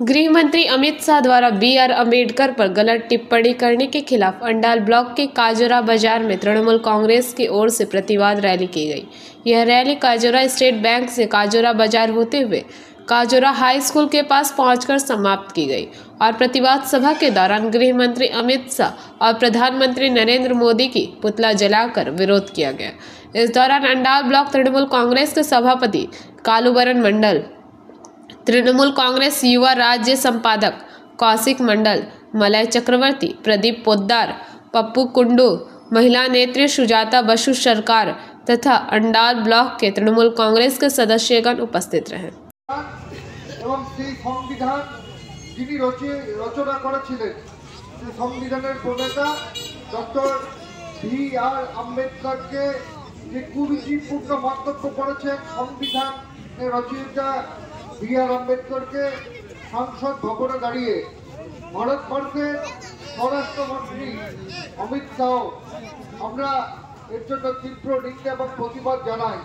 गृह मंत्री अमित शाह द्वारा BR अम्बेडकर पर गलत टिप्पणी करने के खिलाफ अंडाल ब्लॉक के काजोरा बाजार में तृणमूल कांग्रेस की ओर से प्रतिवाद रैली की गई। यह रैली काजोरा स्टेट बैंक से काजोरा बाजार होते हुए काजोरा हाई स्कूल के पास पहुंचकर समाप्त की गई और प्रतिवाद सभा के दौरान गृह मंत्री अमित शाह और प्रधानमंत्री नरेंद्र मोदी की पुतला जलाकर विरोध किया गया। इस दौरान अंडाल ब्लॉक तृणमूल कांग्रेस के सभापति कालूबरन मंडल, तृणमूल कांग्रेस युवा राज्य संपादक कौशिक मंडल, मलय चक्रवर्ती, प्रदीप पोद्दार, पप्पू कुंडू, महिला नेत्री सुजाता बसु सरकार तथा अंडाल ब्लॉक के तृणमूल कांग्रेस के सदस्यगण उपस्थित रहे। এবং সেই সংবিধান যিনি রচনা করেছিলেন সেই সংবিধানের প্রণেতা ডক্টর BR আম্বেদকরকে যে কুরুচিপূর্ণ মন্তব্য করেছেন সংবিধানের রচয়িতা BR আম্বেদকরকে সংসদ ভবনে দাঁড়িয়ে ভারতবর্ষের স্বরাষ্ট্রমন্ত্রী অমিত শাহ আমরা এর জন্য তীব্র নিন্দা এবং প্রতিবাদ জানাই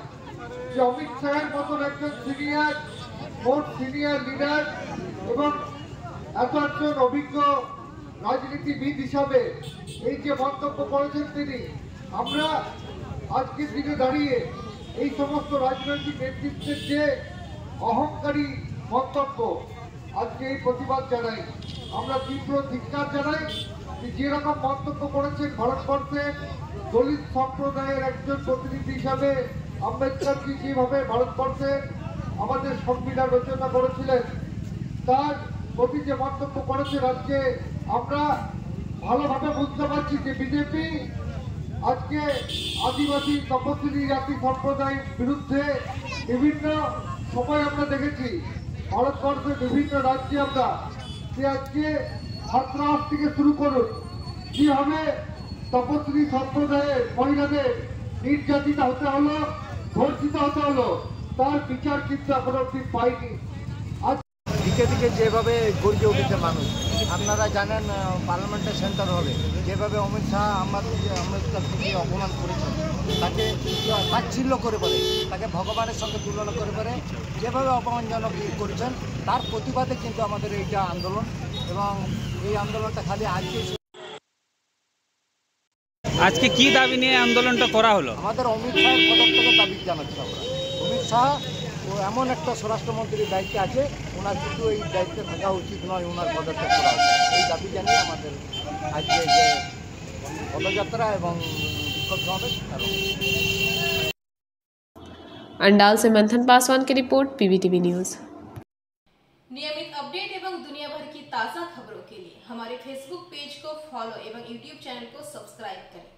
যে অমিত শাহের মতন একজন সিনিয়র লিডার এবং এত একজন অভিজ্ঞ রাজনীতিবিদ হিসাবে এই যে মন্তব্য করেছেন তিনি, আমরা আজকের দিনে দাঁড়িয়ে এই সমস্ত রাজনৈতিক নেতৃত্বের যে অহংকারী মন্তব্য আজকে এই প্রতিবাদ জানাই। আমরা তীব্র ধিক্কার জানাই যে যেরকম মন্তব্য করেছেন ভারতবর্ষের দলিত সম্প্রদায়ের একজন প্রতিনিধি হিসাবে আম্বেদকরজি যেভাবে ভারতবর্ষের আমাদের সংবিধান রচনা করেছিলেন তার প্রতি যে মন্তব্য করেছেন আজকে আমরা ভালোভাবে বুঝতে পারছি যে বিজেপি আজকে আদিবাসী তপশিলি জাতি সম্প্রদায়ের বিরুদ্ধে বিভিন্ন সময় আমরা দেখেছি ভারতবর্ষের বিভিন্ন রাজ্যে আমরা যে আজকে ছাত্রাবাস থেকে শুরু করুন যেভাবে তপশিলি সম্প্রদায়ের মহিলাদের নির্যাতিত হতে হলো, ধর্ষিত হতে হলো, তার বিচার কিন্তু এখনো অব্দি পাইনি। দিকে দিকে যেভাবে গর্জে উঠেছে মানুষ, আপনারা জানেন পার্লামেন্টে সেন্টার হবে যেভাবে অমিত শাহ আম্বেদকরকে অপমান করেছেন, তাকে তাচ্ছিল্য করে পারে, তাকে ভগবানের সঙ্গে তুলনা করে পারে, যেভাবে অপমানজনক করেছেন তার প্রতিবাদে কিন্তু আমাদের এইটা আন্দোলন। এবং এই আন্দোলনটা খালি আজকে কি দাবি নিয়ে আন্দোলনটা করা হলো? আমাদের অমিত শাহের পদত্যাগের দাবি জানাচ্ছি আমরা। অমিত শাহ এমন একটা স্বরাষ্ট্রমন্ত্রীর দায়িত্বে আছে, ওনার কিন্তু এই দায়িত্বে থাকা উচিত নয়, ওনার পদত্যাগ করা উচিত। এই দাবি জানিয়ে আমাদের আজকে যে পদযাত্রা এবং বিক্ষোভ সমাবেশ। अंडाल से मंथन पासवान की रिपोर्ट, PBTV न्यूज। नियमित अपडेट एवं दुनिया भर की ताज़ा खबरों के लिए हमारे फेसबुक पेज को फॉलो एवं यूट्यूब चैनल को सब्सक्राइब करें।